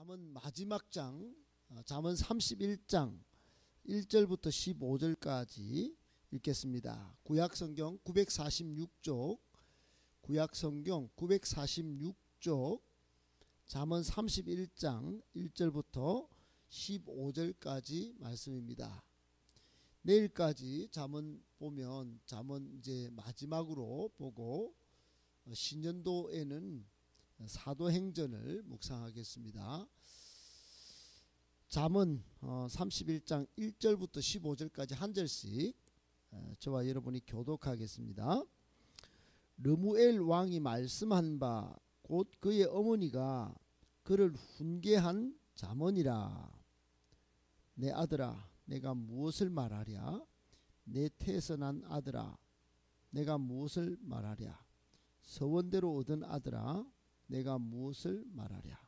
잠언 마지막 장, 잠언 31장 1절부터 15절까지 읽겠습니다. 구약성경 946쪽, 구약성경 946쪽, 잠언 31장 1절부터 15절까지 말씀입니다. 내일까지 잠언 보면 잠언 이제 마지막으로 보고 신년도에는 사도행전을 묵상하겠습니다. 잠언 31장 1절부터 15절까지 한 절씩 저와 여러분이 교독하겠습니다. 르무엘 왕이 말씀한 바 곧 그의 어머니가 그를 훈계한 잠언이라. 내 아들아, 내가 무엇을 말하랴? 내 태에서 난 아들아, 내가 무엇을 말하랴? 서원대로 얻은 아들아, 내가 무엇을 말하랴?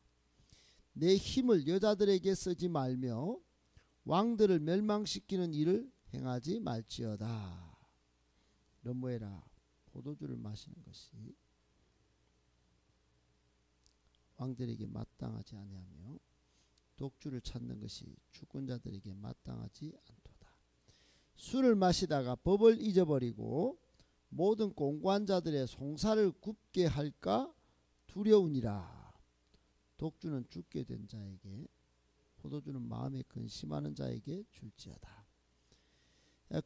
내 힘을 여자들에게 쓰지 말며 왕들을 멸망시키는 일을 행하지 말지어다. 르무엘아, 포도주를 마시는 것이 왕들에게 마땅하지 아니하며 독주를 찾는 것이 주권자들에게 마땅하지 않도다. 술을 마시다가 법을 잊어버리고 모든 공고한 자들의 송사를 굽게 할까 두려우니라. 독주는 죽게 된 자에게, 포도주는 마음에 근심하는 자에게 줄지어다.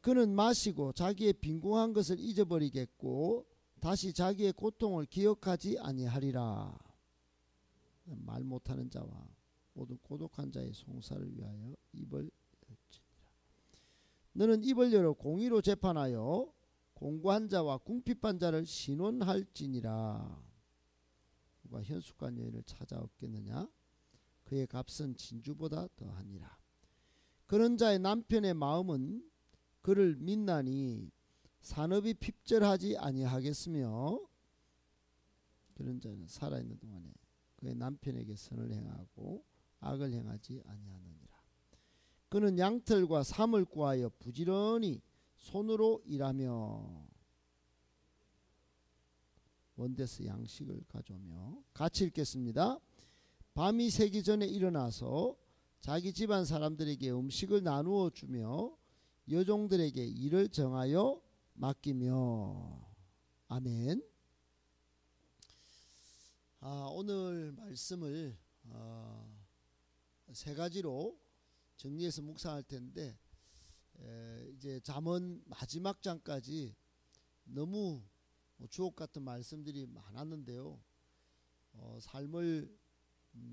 그는 마시고 자기의 빈궁한 것을 잊어버리겠고 다시 자기의 고통을 기억하지 아니하리라. 말 못하는 자와 모든 고독한 자의 송사를 위하여 입을 열지니라. 너는 입을 열어 공의로 재판하여 공고한 자와 궁핍한 자를 신원할지니라. 누가 현숙한 여인을 찾아 얻겠느냐? 그의 값은 진주보다 더하니라. 그런 자의 남편의 마음은 그를 믿나니 산업이 핍절하지 아니하겠으며, 그런 자는 살아있는 동안에 그의 남편에게 선을 행하고 악을 행하지 아니하느니라. 그는 양털과 삼을 구하여 부지런히 손으로 일하며 원대서 양식을 가져오며. 같이 읽겠습니다. 밤이 새기 전에 일어나서 자기 집안 사람들에게 음식을 나누어 주며 여종들에게 일을 정하여 맡기며. 아멘. 오늘 말씀을 세 가지로 정리해서 묵상할 텐데, 이제 잠언 마지막 장까지 너무 주옥 같은 말씀들이 많았는데요. 삶을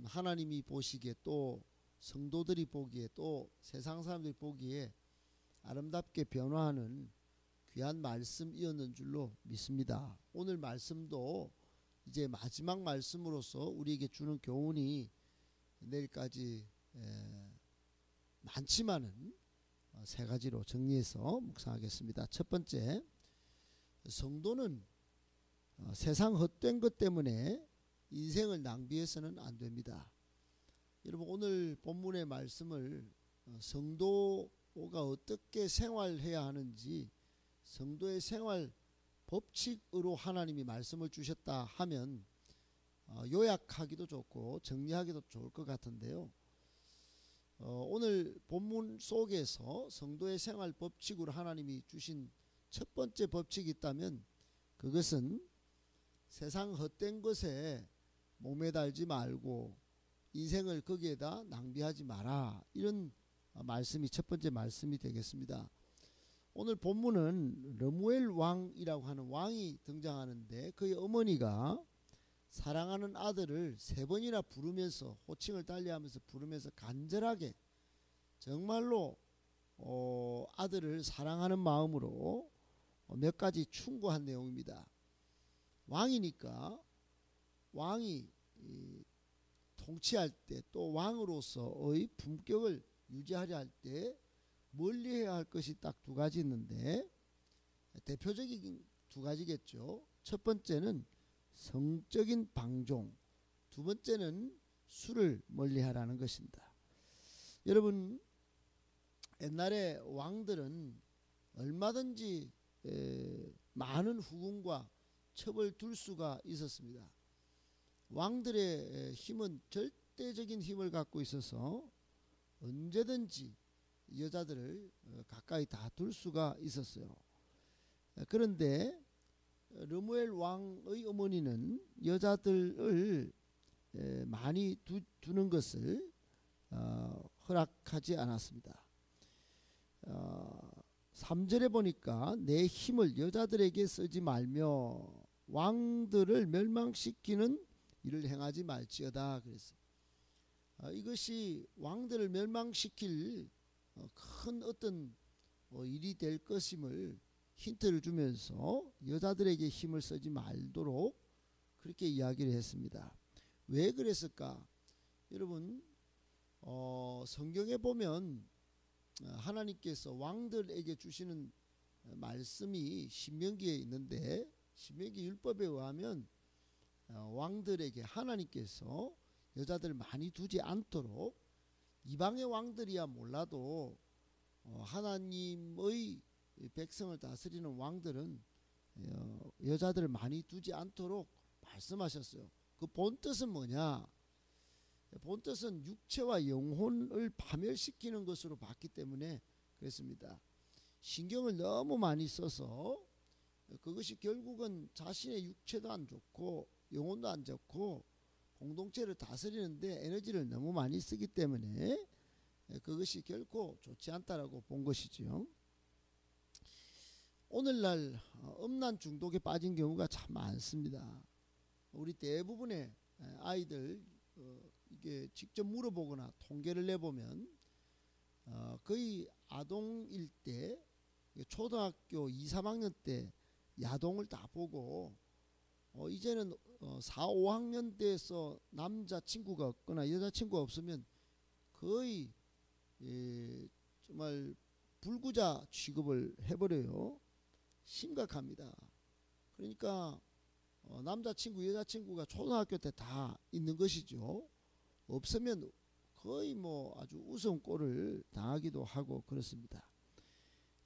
하나님이 보시기에, 또 성도들이 보기에, 또 세상 사람들이 보기에 아름답게 변화하는 귀한 말씀이었는 줄로 믿습니다. 오늘 말씀도 이제 마지막 말씀으로서 우리에게 주는 교훈이 내일까지 많지만은 세 가지로 정리해서 묵상하겠습니다. 첫 번째, 성도는 세상 헛된 것 때문에 인생을 낭비해서는 안 됩니다. 여러분, 오늘 본문의 말씀을 성도가 어떻게 생활해야 하는지, 성도의 생활 법칙으로 하나님이 말씀을 주셨다 하면 요약하기도 좋고 정리하기도 좋을 것 같은데요. 오늘 본문 속에서 성도의 생활 법칙으로 하나님이 주신 첫 번째 법칙이 있다면 그것은 세상 헛된 것에 목매달지 말고 인생을 거기에다 낭비하지 마라. 이런 말씀이 첫 번째 말씀이 되겠습니다. 오늘 본문은 르무엘 왕이라고 하는 왕이 등장하는데, 그의 어머니가 사랑하는 아들을 세 번이나 부르면서, 호칭을 달리하면서 부르면서 간절하게 정말로 아들을 사랑하는 마음으로 몇 가지 충고한 내용입니다. 왕이니까 왕이 통치할 때, 또 왕으로서의 품격을 유지하려 할 때 멀리해야 할 것이 딱 두 가지 있는데, 대표적인 두 가지겠죠. 첫 번째는 성적인 방종, 두 번째는 술을 멀리하라는 것입니다. 여러분, 옛날에 왕들은 얼마든지 많은 후궁과 첩을 둘 수가 있었습니다. 왕들의 힘은 절대적인 힘을 갖고 있어서 언제든지 여자들을 가까이 다 둘 수가 있었어요. 그런데 르무엘 왕의 어머니는 여자들을 많이 두는 것을 허락하지 않았습니다. 3절에 보니까 내 힘을 여자들에게 쓰지 말며 왕들을 멸망시키는 일을 행하지 말지어다 그랬어요. 이것이 왕들을 멸망시킬 큰 어떤 일이 될 것임을 힌트를 주면서 여자들에게 힘을 쓰지 말도록 그렇게 이야기를 했습니다. 왜 그랬을까? 여러분 성경에 보면 하나님께서 왕들에게 주시는 말씀이 신명기에 있는데 신명기 율법에 의하면 왕들에게 하나님께서 여자들을 많이 두지 않도록 이방의 왕들이야 몰라도 하나님의 백성을 다스리는 왕들은 여자들을 많이 두지 않도록 말씀하셨어요. 그 본뜻은 뭐냐? 본뜻은 육체와 영혼을 파멸시키는 것으로 봤기 때문에 그랬습니다. 신경을 너무 많이 써서 그것이 결국은 자신의 육체도 안 좋고 영혼도 안 좋고 공동체를 다스리는데 에너지를 너무 많이 쓰기 때문에 그것이 결코 좋지 않다라고 본 것이지요. 오늘날 음란 중독에 빠진 경우가 참 많습니다. 우리 대부분의 아이들 이게 직접 물어보거나 통계를 내보면 거의 아동일 때 초등학교 2, 3학년 때 야동을 다 보고 이제는 4, 5학년 돼서 남자친구가 없거나 여자친구가 없으면 거의 정말 불구자 취급을 해버려요. 심각합니다. 그러니까 남자친구 여자친구가 초등학교 때 다 있는 것이죠. 없으면 거의 뭐 아주 우스운 꼴을 당하기도 하고 그렇습니다.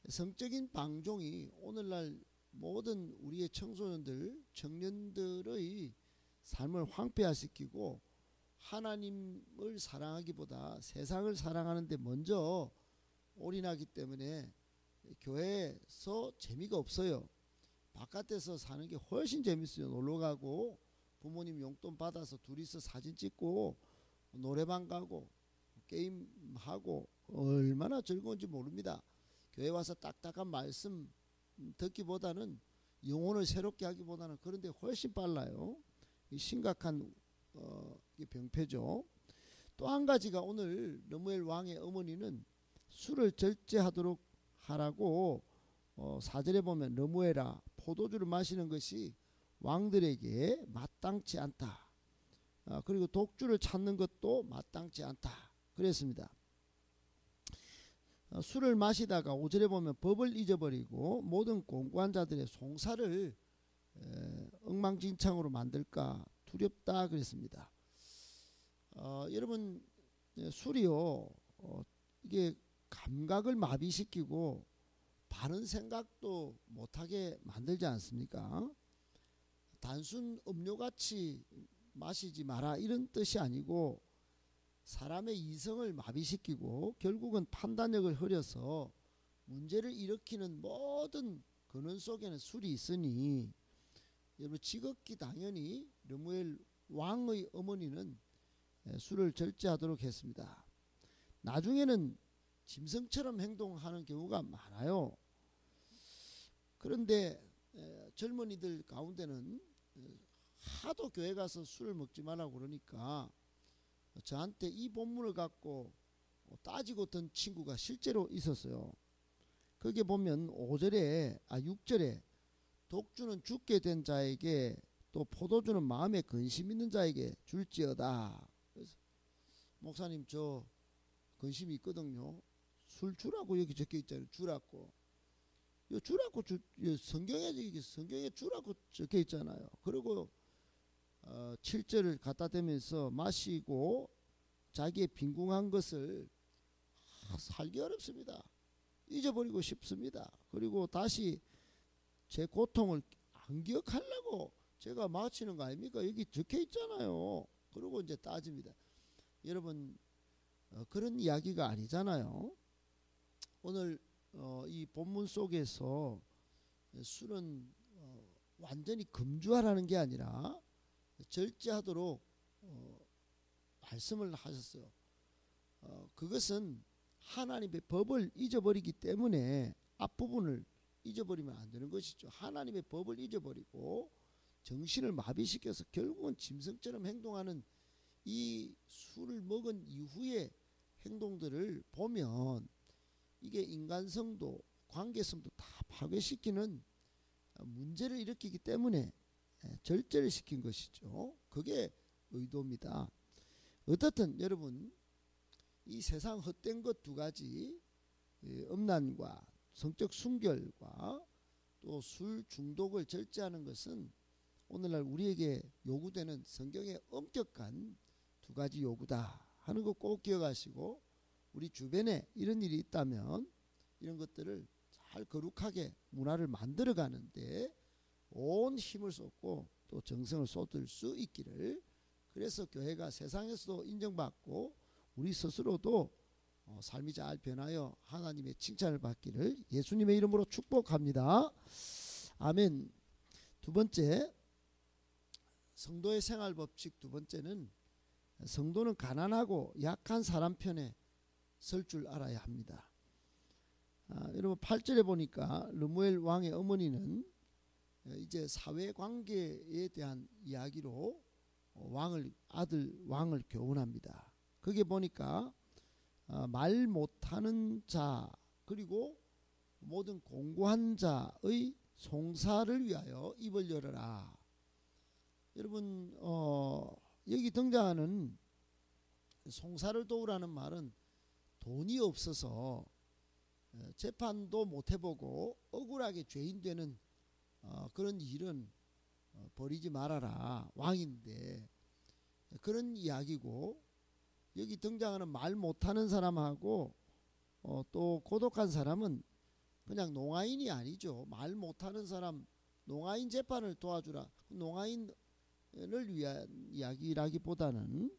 성적인 방종이 오늘날 모든 우리의 청소년들 청년들의 삶을 황폐화시키고 하나님을 사랑하기보다 세상을 사랑하는 데 먼저 올인하기 때문에 교회에서 재미가 없어요. 바깥에서 사는 게 훨씬 재밌어요. 놀러가고 부모님 용돈 받아서 둘이서 사진 찍고 노래방 가고 게임하고 얼마나 즐거운지 모릅니다. 교회 와서 딱딱한 말씀 듣기보다는 영혼을 새롭게 하기보다는 그런데 훨씬 빨라요. 심각한 병폐죠. 또 한 가지가 오늘 르무엘 왕의 어머니는 술을 절제하도록 하라고 4절에 보면 르무엘아 포도주를 마시는 것이 왕들에게 마땅치 않다. 그리고 독주를 찾는 것도 마땅치 않다. 그랬습니다. 술을 마시다가 5절에 보면 법을 잊어버리고 모든 공고한 자들의 송사를 엉망진창으로 만들까 두렵다 그랬습니다. 여러분 술이요 이게 감각을 마비시키고 바른 생각도 못하게 만들지 않습니까? 단순 음료같이 마시지 마라 이런 뜻이 아니고 사람의 이성을 마비시키고 결국은 판단력을 흐려서 문제를 일으키는 모든 근원 속에는 술이 있으니 여러분 지극히 당연히 르무엘 왕의 어머니는 술을 절제하도록 했습니다. 나중에는 짐승처럼 행동하는 경우가 많아요. 그런데 젊은이들 가운데는 하도 교회 가서 술을 먹지 말라고 그러니까 저한테 이 본문을 갖고 따지고 든 친구가 실제로 있었어요. 거기에 보면 6절에 독주는 죽게 된 자에게 또 포도주는 마음에 근심 있는 자에게 줄지어다. 그래서 목사님 저 근심이 있거든요. 술 주라고 여기 적혀 있잖아요. 주라고. 주라고 성경에 주라고 적혀 있잖아요. 그리고 7절을 갖다 대면서 마시고 자기의 빈궁한 것을 살기 어렵습니다. 잊어버리고 싶습니다. 그리고 다시 제 고통을 안 기억하려고 제가 마치는 거 아닙니까? 여기 적혀 있잖아요. 그리고 이제 따집니다. 여러분 그런 이야기가 아니잖아요. 오늘 이 본문 속에서 술은 완전히 금주하라는 게 아니라 절제하도록 말씀을 하셨어요. 그것은 하나님의 법을 잊어버리기 때문에 앞부분을 잊어버리면 안 되는 것이죠. 하나님의 법을 잊어버리고 정신을 마비시켜서 결국은 짐승처럼 행동하는 이 술을 먹은 이후의 행동들을 보면 이게 인간성도 관계성도 다 파괴시키는 문제를 일으키기 때문에 절제를 시킨 것이죠. 그게 의도입니다. 어떻든 여러분 이 세상 헛된 것 두 가지, 음란과 성적 순결과 또 술 중독을 절제하는 것은 오늘날 우리에게 요구되는 성경의 엄격한 두 가지 요구다 하는 거 꼭 기억하시고, 우리 주변에 이런 일이 있다면 이런 것들을 잘 거룩하게 문화를 만들어 가는데 온 힘을 쏟고 또 정성을 쏟을 수 있기를, 그래서 교회가 세상에서도 인정받고 우리 스스로도 삶이 잘 변하여 하나님의 칭찬을 받기를 예수님의 이름으로 축복합니다. 아멘. 두 번째, 성도의 생활 법칙 두 번째는 성도는 가난하고 약한 사람 편에 설 줄 알아야 합니다. 여러분 8절에 보니까 르무엘 왕의 어머니는 이제 사회관계에 대한 이야기로 아들 왕을 교훈합니다. 거기에 보니까 말 못하는 자 그리고 모든 공고한 자의 송사를 위하여 입을 열어라. 여러분 여기 등장하는 송사를 도우라는 말은 돈이 없어서 재판도 못 해보고 억울하게 죄인 되는 그런 일은 벌이지 말아라. 왕인데 그런 이야기고, 여기 등장하는 말 못하는 사람하고 또 고독한 사람은 그냥 농아인이 아니죠. 말 못하는 사람, 농아인 재판을 도와주라. 농아인을 위한 이야기라기보다는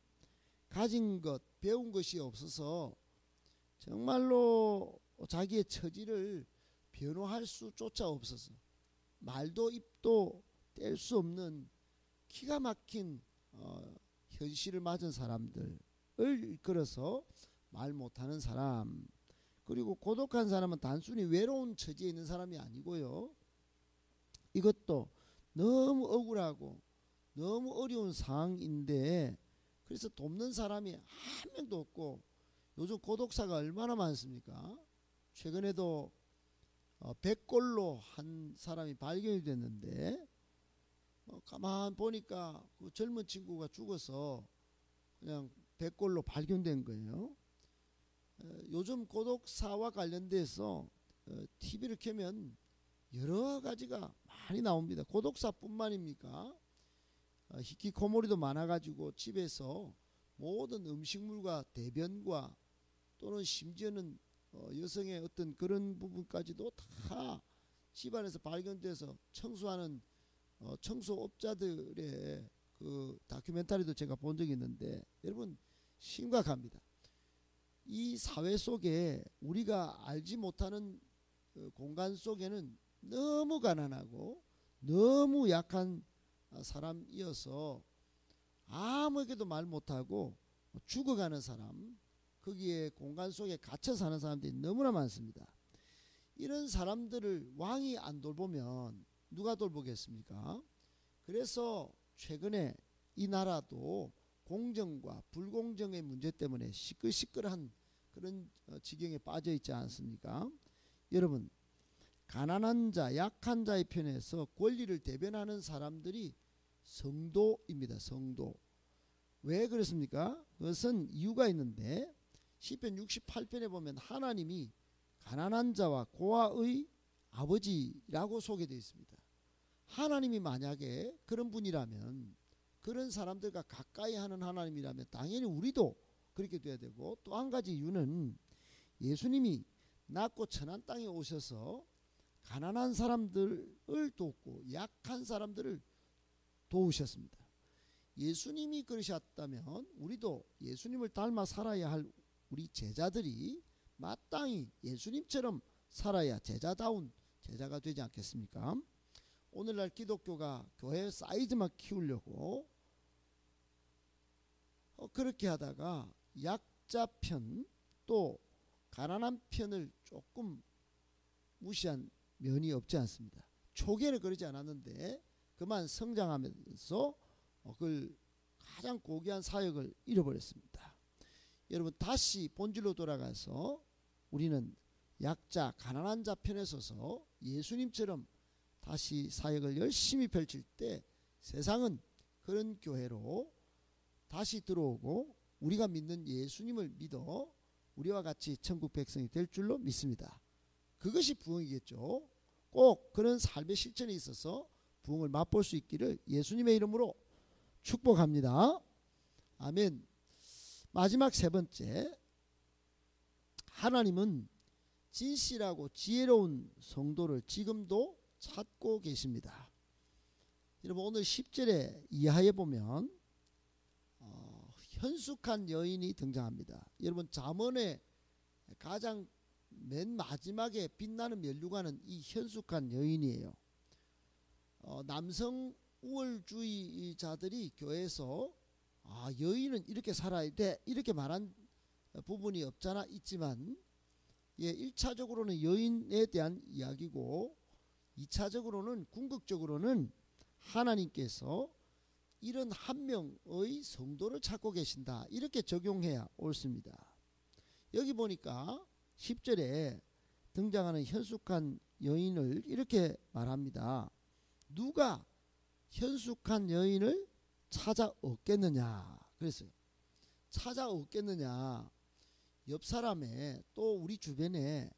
가진 것, 배운 것이 없어서 정말로 자기의 처지를 변호할 수조차 없어서 말도 입도 뗄 수 없는 기가 막힌 현실을 맞은 사람들을 일컬어서 말 못하는 사람. 그리고 고독한 사람은 단순히 외로운 처지에 있는 사람이 아니고요, 이것도 너무 억울하고 너무 어려운 상황인데 그래서 돕는 사람이 한 명도 없고, 요즘 고독사가 얼마나 많습니까? 최근에도 100골로 한 사람이 발견이 됐는데 가만 보니까 그 젊은 친구가 죽어서 그냥 100골로 발견된 거예요. 요즘 고독사와 관련돼서 TV를 켜면 여러 가지가 많이 나옵니다. 고독사뿐만입니까? 히키코모리도 많아가지고 집에서 모든 음식물과 대변과 또는 심지어는 여성의 어떤 그런 부분까지도 다 집안에서 발견돼서 청소하는 청소업자들의 그 다큐멘터리도 제가 본 적이 있는데, 여러분 심각합니다. 이 사회 속에 우리가 알지 못하는 공간 속에는 너무 가난하고 너무 약한 사람이어서 아무에게도 말 못하고 죽어가는 사람, 거기에 공간 속에 갇혀 사는 사람들이 너무나 많습니다. 이런 사람들을 왕이 안 돌보면 누가 돌보겠습니까? 그래서 최근에 이 나라도 공정과 불공정의 문제 때문에 시끌시끌한 그런 지경에 빠져 있지 않습니까? 여러분, 가난한 자, 약한 자의 편에서 권리를 대변하는 사람들이 성도입니다. 성도. 왜 그렇습니까? 그것은 이유가 있는데, 시편 68편에 보면 하나님이 가난한 자와 고아의 아버지라고 소개되어 있습니다. 하나님이 만약에 그런 분이라면, 그런 사람들과 가까이 하는 하나님이라면 당연히 우리도 그렇게 돼야 되고, 또 한 가지 이유는 예수님이 낮고 천한 땅에 오셔서 가난한 사람들을 돕고 약한 사람들을 도우셨습니다. 예수님이 그러셨다면 우리도 예수님을 닮아 살아야 할 우리 제자들이 마땅히 예수님처럼 살아야 제자다운 제자가 되지 않겠습니까? 오늘날 기독교가 교회 사이즈만 키우려고 그렇게 하다가 약자 편 또 가난한 편을 조금 무시한 면이 없지 않습니다. 초기에는 그러지 않았는데 그만 성장하면서 그걸 가장 고귀한 사역을 잃어버렸습니다. 여러분 다시 본질로 돌아가서 우리는 약자 가난한 자 편에 서서 예수님처럼 다시 사역을 열심히 펼칠 때 세상은 그런 교회로 다시 들어오고 우리가 믿는 예수님을 믿어 우리와 같이 천국 백성이 될 줄로 믿습니다. 그것이 부흥이겠죠. 꼭 그런 삶의 실천에 있어서 부흥을 맛볼 수 있기를 예수님의 이름으로 축복합니다. 아멘. 마지막 세 번째, 하나님은 진실하고 지혜로운 성도를 지금도 찾고 계십니다. 여러분 오늘 10절에 이하에 보면 현숙한 여인이 등장합니다. 여러분 잠언의 가장 맨 마지막에 빛나는 면류관은 이 현숙한 여인이에요. 남성 우월주의자들이 교회에서 여인은 이렇게 살아야 돼 이렇게 말한 부분이 없잖아 있지만 1차적으로는 여인에 대한 이야기고 2차적으로는 궁극적으로는 하나님께서 이런 한 명의 성도를 찾고 계신다 이렇게 적용해야 옳습니다. 여기 보니까 10절에 등장하는 현숙한 여인을 이렇게 말합니다. 누가 현숙한 여인을 찾아 얻겠느냐 그랬어요. 찾아 얻겠느냐. 옆 사람에 또 우리 주변에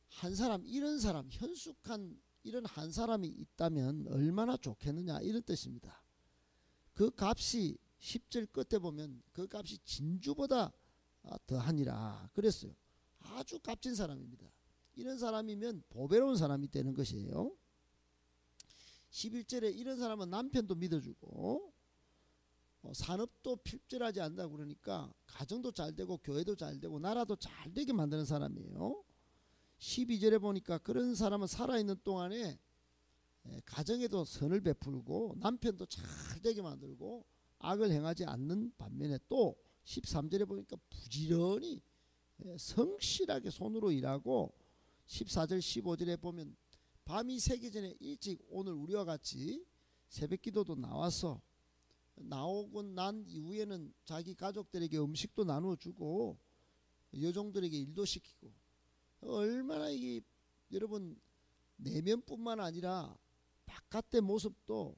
한 사람 이런 사람 현숙한 이런 한 사람이 있다면 얼마나 좋겠느냐 이런 뜻입니다. 그 값이 10절 끝에 보면 그 값이 진주보다 더하니라 그랬어요. 아주 값진 사람입니다. 이런 사람이면 보배로운 사람이 되는 것이에요. 11절에 이런 사람은 남편도 믿어주고 산업도 필절하지 않는다 그러니까 가정도 잘 되고 교회도 잘 되고 나라도 잘 되게 만드는 사람이에요. 12절에 보니까 그런 사람은 살아있는 동안에 가정에도 선을 베풀고 남편도 잘 되게 만들고 악을 행하지 않는 반면에 또 13절에 보니까 부지런히 성실하게 손으로 일하고 14절 15절에 보면 밤이 새기 전에 일찍 오늘 우리와 같이 새벽기도도 나와서 나오고 난 이후에는 자기 가족들에게 음식도 나눠주고 여종들에게 일도 시키고 얼마나 이게 여러분 내면뿐만 아니라 바깥의 모습도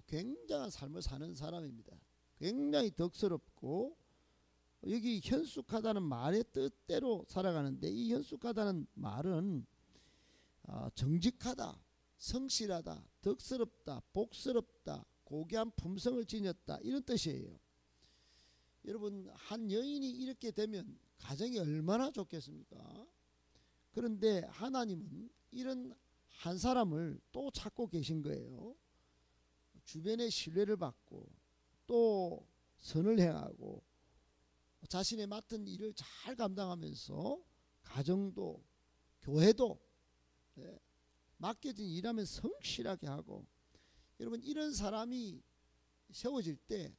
굉장한 삶을 사는 사람입니다. 굉장히 덕스럽고 여기 현숙하다는 말의 뜻대로 살아가는데 이 현숙하다는 말은 정직하다, 성실하다, 덕스럽다, 복스럽다, 고귀한 품성을 지녔다 이런 뜻이에요. 여러분 한 여인이 이렇게 되면 가정이 얼마나 좋겠습니까? 그런데 하나님은 이런 한 사람을 또 찾고 계신 거예요. 주변의 신뢰를 받고 또 선을 행하고 자신의 맡은 일을 잘 감당하면서 가정도 교회도 맡겨진 일하면 성실하게 하고 여러분 이런 사람이 세워질 때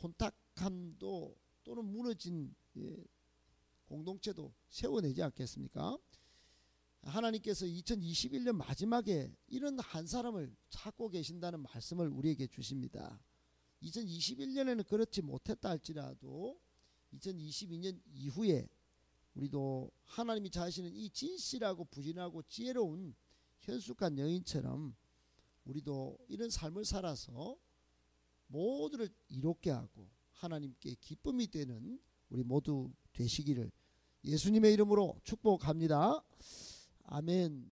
혼탁함도 또는 무너진 공동체도 세워내지 않겠습니까? 하나님께서 2021년 마지막에 이런 한 사람을 찾고 계신다는 말씀을 우리에게 주십니다. 2021년에는 그렇지 못했다 할지라도 2022년 이후에 우리도 하나님이 자시는 이 진실하고 부진하고 지혜로운 현숙한 여인처럼 우리도 이런 삶을 살아서 모두를 이롭게 하고 하나님께 기쁨이 되는 우리 모두 되시기를 예수님의 이름으로 축복합니다. 아멘.